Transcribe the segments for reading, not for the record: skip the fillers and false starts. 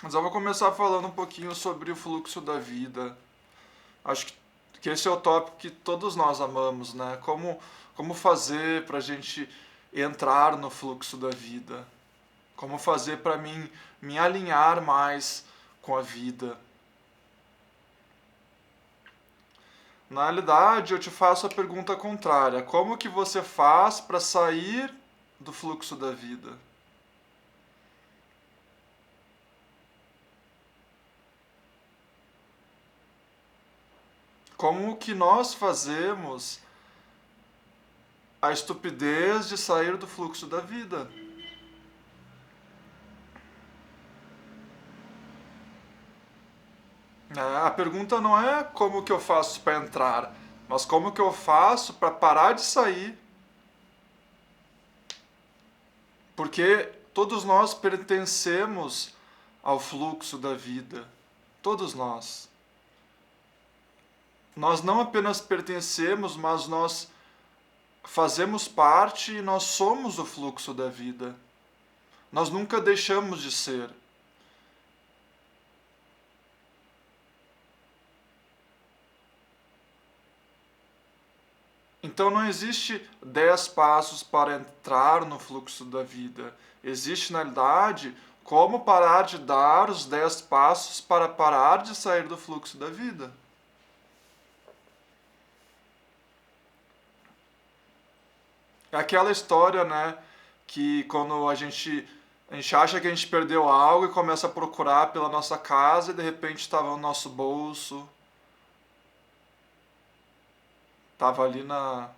Mas eu vou começar falando um pouquinho sobre o fluxo da vida. Acho que esse é o tópico que todos nós amamos, né? Como fazer para a gente entrar no fluxo da vida? Como fazer para mim me alinhar mais com a vida? Na realidade, eu te faço a pergunta contrária. Como que você faz para sair do fluxo da vida? Como que nós fazemos a estupidez de sair do fluxo da vida? A pergunta não é como que eu faço para entrar, mas como que eu faço para parar de sair. Porque todos nós pertencemos ao fluxo da vida. Todos nós. Nós não apenas pertencemos, mas nós fazemos parte e nós somos o fluxo da vida. Nós nunca deixamos de ser. Então não existe 10 passos para entrar no fluxo da vida. Existe, na realidade, como parar de dar os 10 passos para parar de sair do fluxo da vida. É aquela história, né, que quando a gente acha que a gente perdeu algo e começa a procurar pela nossa casa e de repente estava no nosso bolso, estava ali na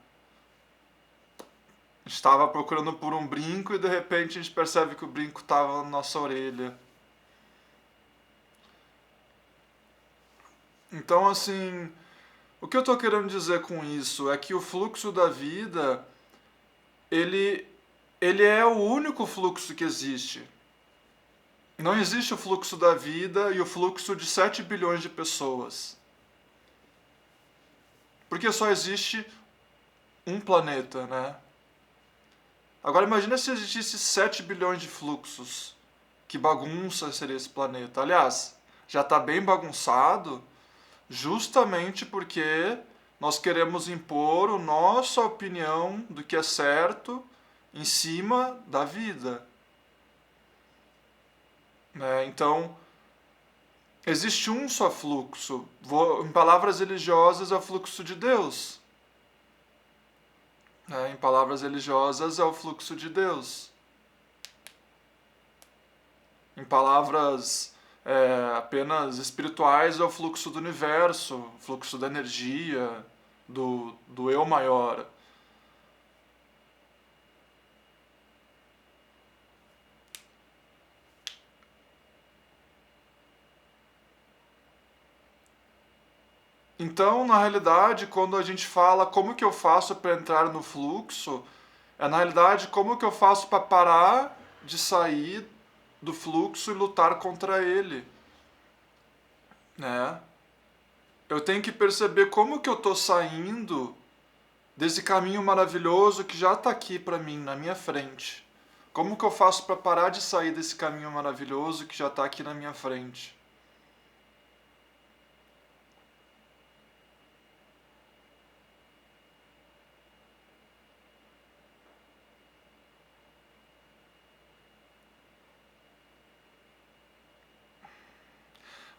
estava procurando por um brinco e de repente a gente percebe que o brinco estava na nossa orelha. Então, assim, o que eu estou querendo dizer com isso é que o fluxo da vida, ele, ele é o único fluxo que existe. Não existe o fluxo da vida e o fluxo de 7 bilhões de pessoas. Porque só existe um planeta, né? Agora imagina se existisse 7 bilhões de fluxos. Que bagunça seria esse planeta. Aliás, já está bem bagunçado justamente porque nós queremos impor a nossa opinião do que é certo em cima da vida. Né? Então, existe um só fluxo. Em palavras religiosas, é o fluxo de Deus. Em palavras religiosas, é o fluxo de Deus. Em palavras apenas espirituais, é o fluxo do universo, o fluxo da energia, do eu maior. Então, na realidade, quando a gente fala como que eu faço para entrar no fluxo, é na realidade como que eu faço para parar de sair do fluxo e lutar contra ele, né? Eu tenho que perceber como que eu estou saindo desse caminho maravilhoso que já está aqui para mim, na minha frente. Como que eu faço para parar de sair desse caminho maravilhoso que já está aqui na minha frente?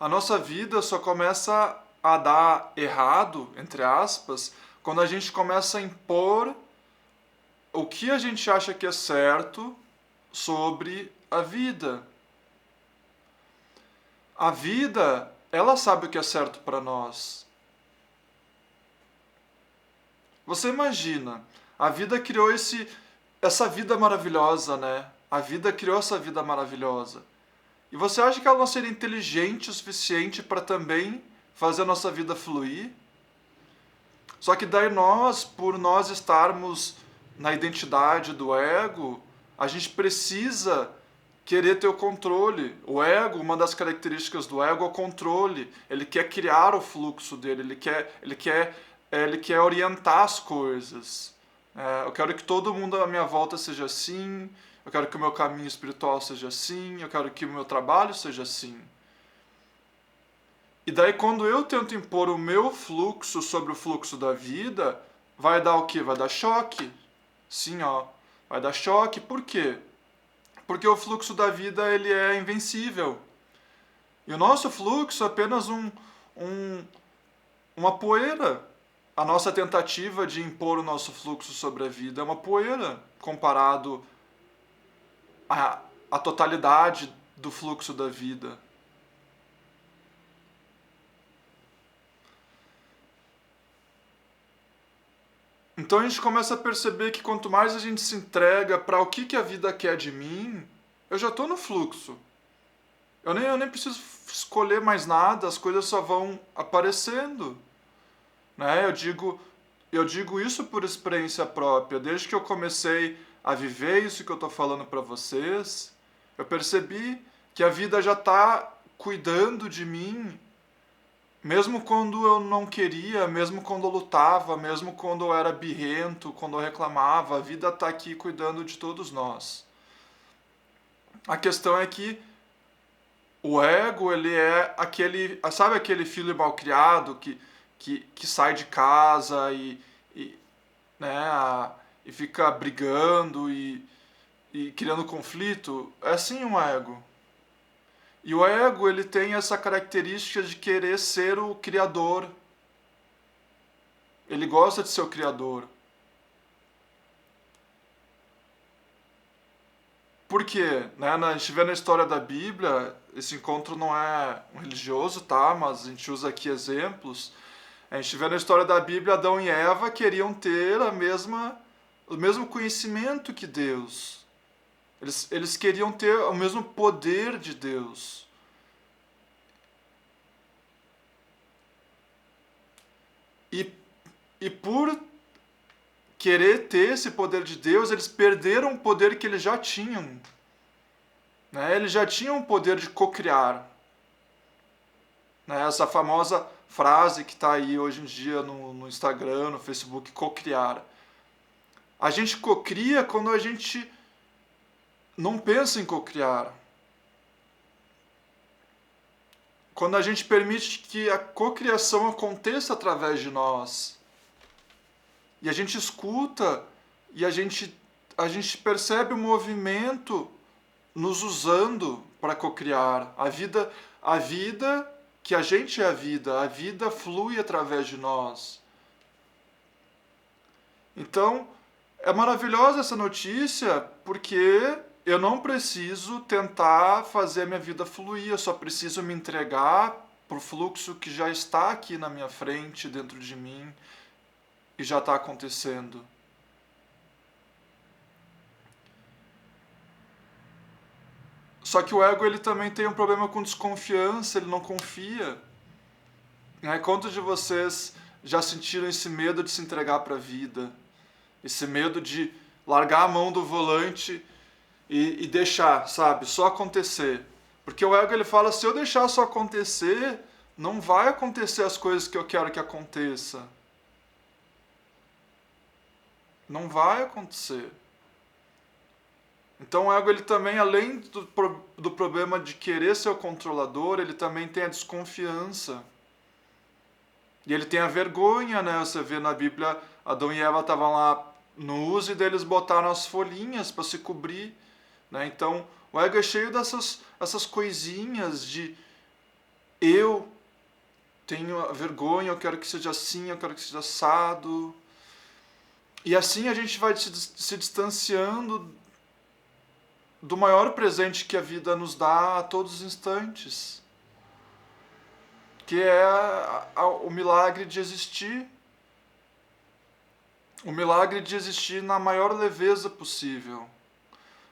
A nossa vida só começa a dar errado, entre aspas, quando a gente começa a impor o que a gente acha que é certo sobre a vida. A vida, ela sabe o que é certo para nós. Você imagina, a vida criou essa vida maravilhosa, né? A vida criou essa vida maravilhosa. E você acha que ela não seria inteligente o suficiente para também fazer a nossa vida fluir? Só que daí nós, por nós estarmos na identidade do ego, a gente precisa querer ter o controle. O ego, uma das características do ego é o controle. Ele quer criar o fluxo dele, ele quer orientar as coisas. Eu quero que todo mundo à minha volta seja assim, eu quero que o meu caminho espiritual seja assim, eu quero que o meu trabalho seja assim. E daí quando eu tento impor o meu fluxo sobre o fluxo da vida, vai dar o quê? Vai dar choque. Sim, ó. Vai dar choque. Por quê? Porque o fluxo da vida ele é invencível. E o nosso fluxo é apenas uma poeira. A nossa tentativa de impor o nosso fluxo sobre a vida é uma poeira comparado à totalidade do fluxo da vida. Então a gente começa a perceber que quanto mais a gente se entrega para o que a vida quer de mim, eu já estou no fluxo. Eu nem preciso escolher mais nada, as coisas só vão aparecendo. Né? Eu digo isso por experiência própria. Desde que eu comecei a viver isso que eu estou falando para vocês, eu percebi que a vida já está cuidando de mim, mesmo quando eu não queria, mesmo quando eu lutava, mesmo quando eu era birrento, quando eu reclamava, a vida está aqui cuidando de todos nós. A questão é que o ego, ele é aquele, sabe aquele filho malcriado que sai de casa e, né, e fica brigando e criando conflito? É assim um ego. E o ego, ele tem essa característica de querer ser o criador. Ele gosta de ser o criador. Por quê? Né? A gente vê na história da Bíblia, esse encontro não é um religioso, tá? Mas a gente usa aqui exemplos. A gente vê na história da Bíblia, Adão e Eva queriam ter o mesmo conhecimento que Deus. Eles queriam ter o mesmo poder de Deus. E, e por querer ter esse poder de Deus, eles perderam o poder que eles já tinham. Né? Eles já tinham o poder de cocriar. Né? Essa famosa frase que está aí hoje em dia no Instagram, no Facebook, cocriar. A gente cocria quando a gente não pensa em cocriar. Quando a gente permite que a cocriação aconteça através de nós. E a gente escuta e a gente percebe o movimento nos usando para cocriar. A vida que a gente é a vida flui através de nós. Então, é maravilhosa essa notícia porque eu não preciso tentar fazer a minha vida fluir, eu só preciso me entregar para o fluxo que já está aqui na minha frente, dentro de mim, e já está acontecendo. Só que o ego ele também tem um problema com desconfiança, ele não confia. Quantos de vocês já sentiram esse medo de se entregar para a vida? Esse medo de largar a mão do volante e deixar, sabe? Só acontecer. Porque o ego ele fala, se eu deixar só acontecer, não vai acontecer as coisas que eu quero que aconteça. Não vai acontecer. Então o ego ele também, além do problema de querer ser o controlador, ele também tem a desconfiança. E ele tem a vergonha, né? Você vê na Bíblia, Adão e Eva estavam lá no uso e deles botaram as folhinhas para se cobrir. Né? Então o ego é cheio dessas coisinhas de eu tenho a vergonha, eu quero que seja assim, eu quero que seja assado. E assim a gente vai se distanciando do maior presente que a vida nos dá a todos os instantes, que é o milagre de existir. O milagre de existir na maior leveza possível.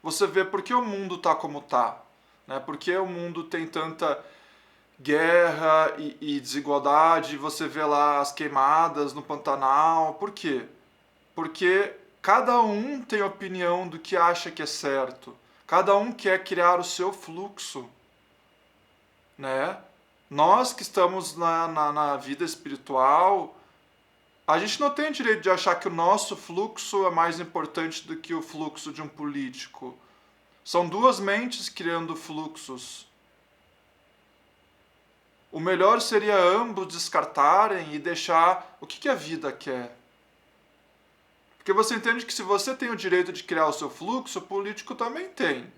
Você vê por que o mundo está como está. Né? Por que o mundo tem tanta guerra e desigualdade. Você vê lá as queimadas no Pantanal. Por quê? Porque cada um tem opinião do que acha que é certo. Cada um quer criar o seu fluxo. Né? Nós que estamos na vida espiritual, a gente não tem direito de achar que o nosso fluxo é mais importante do que o fluxo de um político. São duas mentes criando fluxos. O melhor seria ambos descartarem e deixar o que a vida quer. Porque você entende que se você tem o direito de criar o seu fluxo, o político também tem.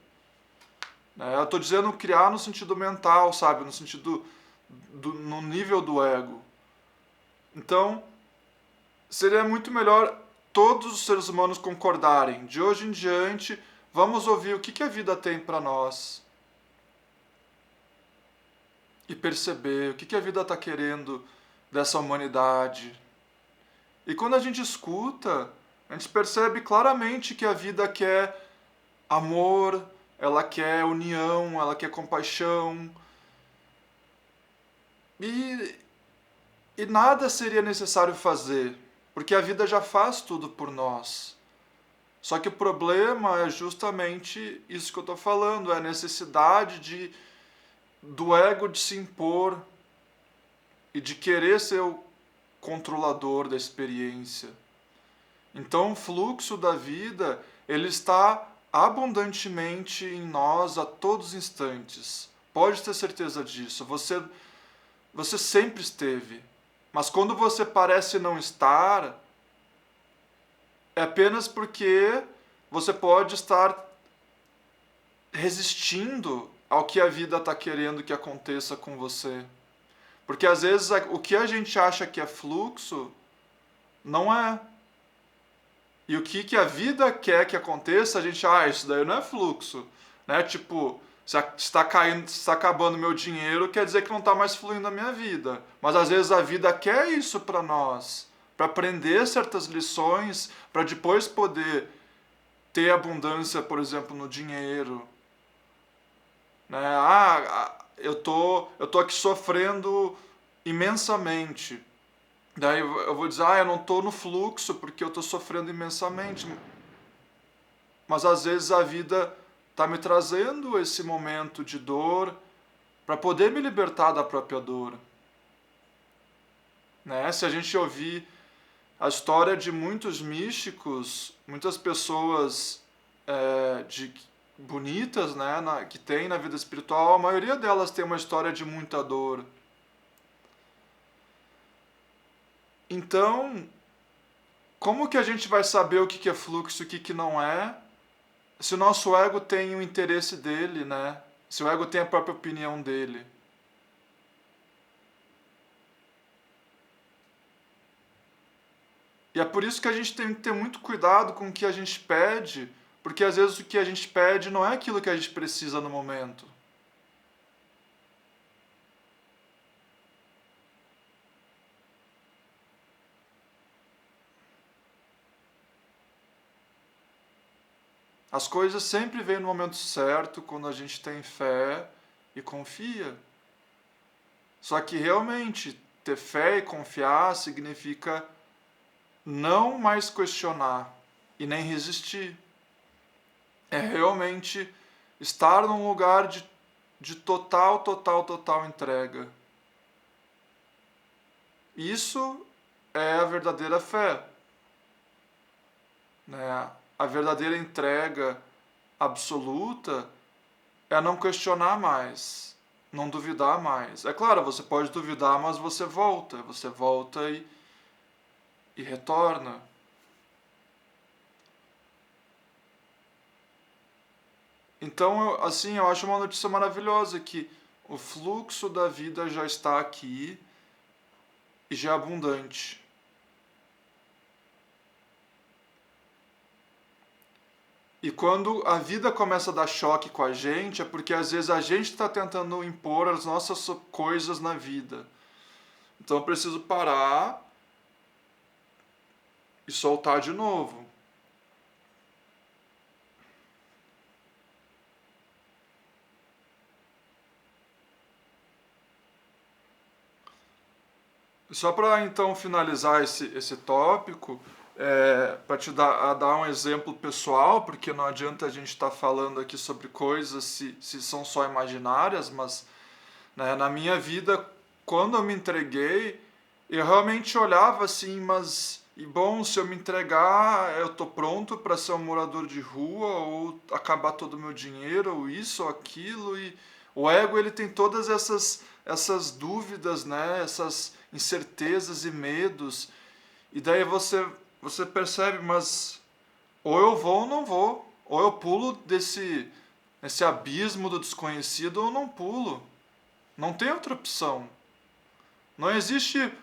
Eu estou dizendo criar no sentido mental, sabe? No sentido, no nível do ego. Então, seria muito melhor todos os seres humanos concordarem. De hoje em diante, vamos ouvir o que a vida tem para nós. E perceber o que a vida está querendo dessa humanidade. E quando a gente escuta, a gente percebe claramente que a vida quer amor, ela quer união, ela quer compaixão. E nada seria necessário fazer, porque a vida já faz tudo por nós. Só que o problema é justamente isso que eu estou falando, é a necessidade do ego de se impor e de querer ser o controlador da experiência. Então o fluxo da vida, ele está abundantemente em nós a todos os instantes. Pode ter certeza disso. Você sempre esteve. Mas quando você parece não estar, é apenas porque você pode estar resistindo ao que a vida está querendo que aconteça com você. Porque às vezes o que a gente acha que é fluxo, não é. E o que a vida quer que aconteça, a gente, isso daí não é fluxo. Né? Tipo, se está caindo, se está acabando meu dinheiro, quer dizer que não está mais fluindo a minha vida. Mas às vezes a vida quer isso para nós, para aprender certas lições, para depois poder ter abundância, por exemplo, no dinheiro. Né? Eu tô aqui sofrendo imensamente. Daí eu vou dizer, eu não estou no fluxo porque eu estou sofrendo imensamente. Mas às vezes a vida está me trazendo esse momento de dor para poder me libertar da própria dor. Né? Se a gente ouvir a história de muitos místicos, muitas pessoas bonitas, né, que tem na vida espiritual, a maioria delas tem uma história de muita dor. Então, como que a gente vai saber o que é fluxo e o que não é, se o nosso ego tem o interesse dele, né? Se o ego tem a própria opinião dele? E é por isso que a gente tem que ter muito cuidado com o que a gente pede, porque às vezes o que a gente pede não é aquilo que a gente precisa no momento. As coisas sempre vêm no momento certo, quando a gente tem fé e confia. Só que realmente ter fé e confiar significa não mais questionar e nem resistir. É realmente estar num lugar de total entrega. Isso é a verdadeira fé. Né? A verdadeira entrega absoluta é não questionar mais, não duvidar mais. É claro, você pode duvidar, mas você volta e retorna. Então, eu acho uma notícia maravilhosa que o fluxo da vida já está aqui e já é abundante. E quando a vida começa a dar choque com a gente, é porque às vezes a gente está tentando impor as nossas coisas na vida. Então eu preciso parar e soltar de novo. Só para então finalizar esse tópico, para te dar um exemplo pessoal, porque não adianta a gente estar falando aqui sobre coisas se são só imaginárias, mas né, na minha vida, quando eu me entreguei, eu realmente olhava assim, mas E bom, se eu me entregar, eu tô pronto para ser um morador de rua, ou acabar todo o meu dinheiro, ou isso, ou aquilo. E o ego, ele tem todas essas dúvidas, né? Essas incertezas e medos. E daí você percebe, mas ou eu vou ou não vou. Ou eu pulo esse abismo do desconhecido, ou não pulo. Não tem outra opção. Não existe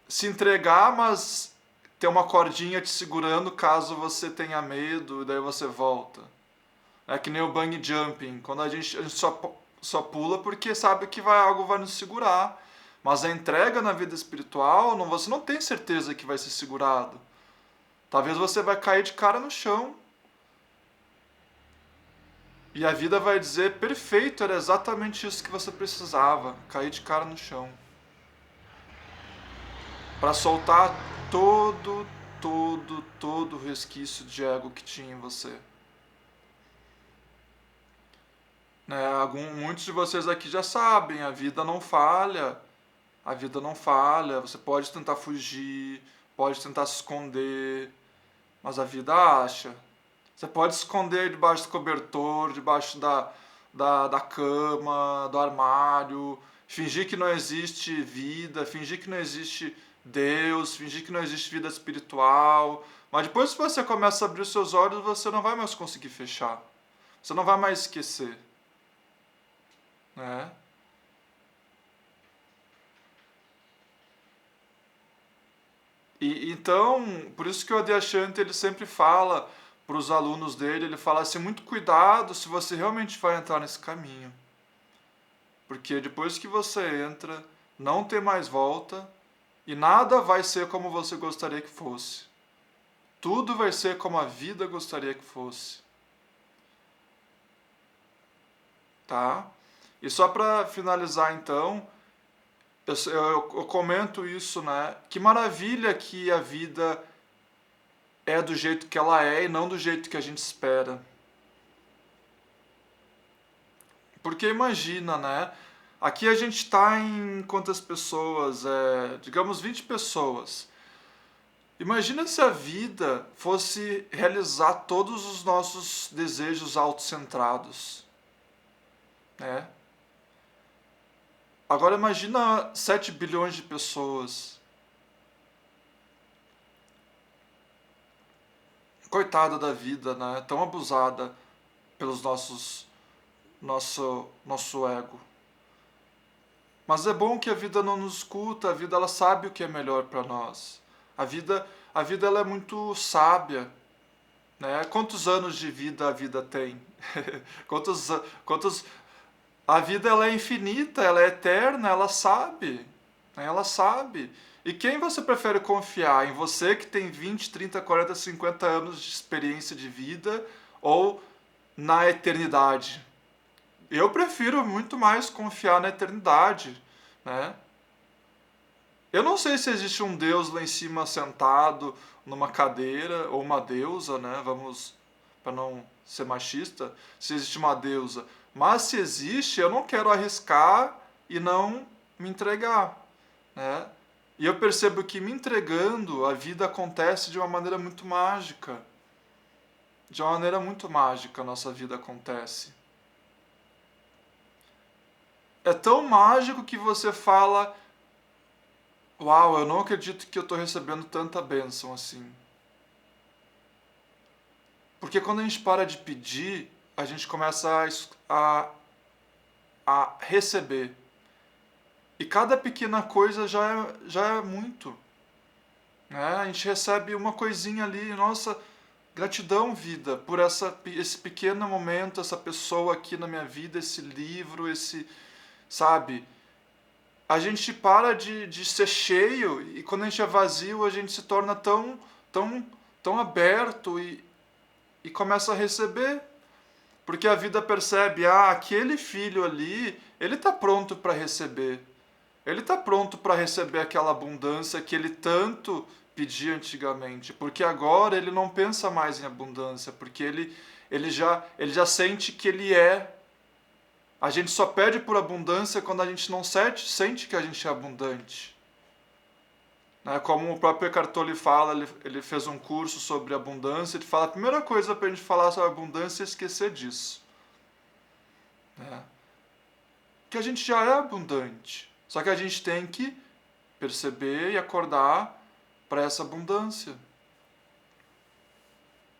se entregar, mas ter uma cordinha te segurando caso você tenha medo e daí você volta. É que nem o bungee jumping, quando a gente só pula porque sabe que algo vai nos segurar. Mas a entrega na vida espiritual, você não tem certeza que vai ser segurado. Talvez você vai cair de cara no chão. E a vida vai dizer, perfeito, era exatamente isso que você precisava, cair de cara no chão. Para soltar todo o resquício de ego que tinha em você. Né? Muitos de vocês aqui já sabem, a vida não falha. A vida não falha. Você pode tentar fugir, pode tentar se esconder, mas a vida acha. Você pode se esconder debaixo do cobertor, debaixo da cama, do armário, fingir que não existe vida, fingir que não existe Deus, fingir que não existe vida espiritual. Mas depois que você começa a abrir os seus olhos, você não vai mais conseguir fechar. Você não vai mais esquecer. Né? E então, por isso que o Adyashanti ele sempre fala para os alunos dele, ele fala assim, muito cuidado se você realmente vai entrar nesse caminho. Porque depois que você entra, não tem mais volta e nada vai ser como você gostaria que fosse. Tudo vai ser como a vida gostaria que fosse. Tá? E só para finalizar então, eu comento isso, né? Que maravilha que a vida é do jeito que ela é e não do jeito que a gente espera. Porque imagina, né? Aqui a gente está em quantas pessoas? Digamos 20 pessoas. Imagina se a vida fosse realizar todos os nossos desejos autocentrados, né? Agora imagina 7 bilhões de pessoas. Coitada da vida, né? Tão abusada pelos nosso ego. Mas é bom que a vida não nos escuta, a vida ela sabe o que é melhor para nós. A vida ela é muito sábia, né? Quantos anos de vida a vida tem? quantos A vida ela é infinita, ela é eterna, ela sabe. Ela sabe. E quem você prefere confiar? Em você que tem 20, 30, 40, 50 anos de experiência de vida ou na eternidade? Eu prefiro muito mais confiar na eternidade, né? Eu não sei se existe um Deus lá em cima sentado numa cadeira ou uma deusa, né? Vamos, para não ser machista, se existe uma deusa. Mas se existe, eu não quero arriscar e não me entregar, né? E eu percebo que me entregando, a vida acontece de uma maneira muito mágica. De uma maneira muito mágica a nossa vida acontece. É tão mágico que você fala: uau, eu não acredito que eu estou recebendo tanta bênção assim. Porque quando a gente para de pedir, a gente começa a receber. E cada pequena coisa já é muito. Né? A gente recebe uma coisinha ali, nossa, gratidão, vida, por esse pequeno momento, essa pessoa aqui na minha vida, esse livro, sabe? A gente para de ser cheio e quando a gente é vazio, a gente se torna tão aberto e começa a receber. Porque a vida percebe, aquele filho ali, ele está pronto para receber. Ele está pronto para receber aquela abundância que ele tanto pedia antigamente. Porque agora ele não pensa mais em abundância, porque ele já sente que ele é. A gente só pede por abundância quando a gente não sente que a gente é abundante. Né? Como o próprio Eckhart Tolle fala, ele fez um curso sobre abundância, ele fala, a primeira coisa para a gente falar sobre abundância é esquecer disso. Né? Que a gente já é abundante, só que a gente tem que perceber e acordar para essa abundância.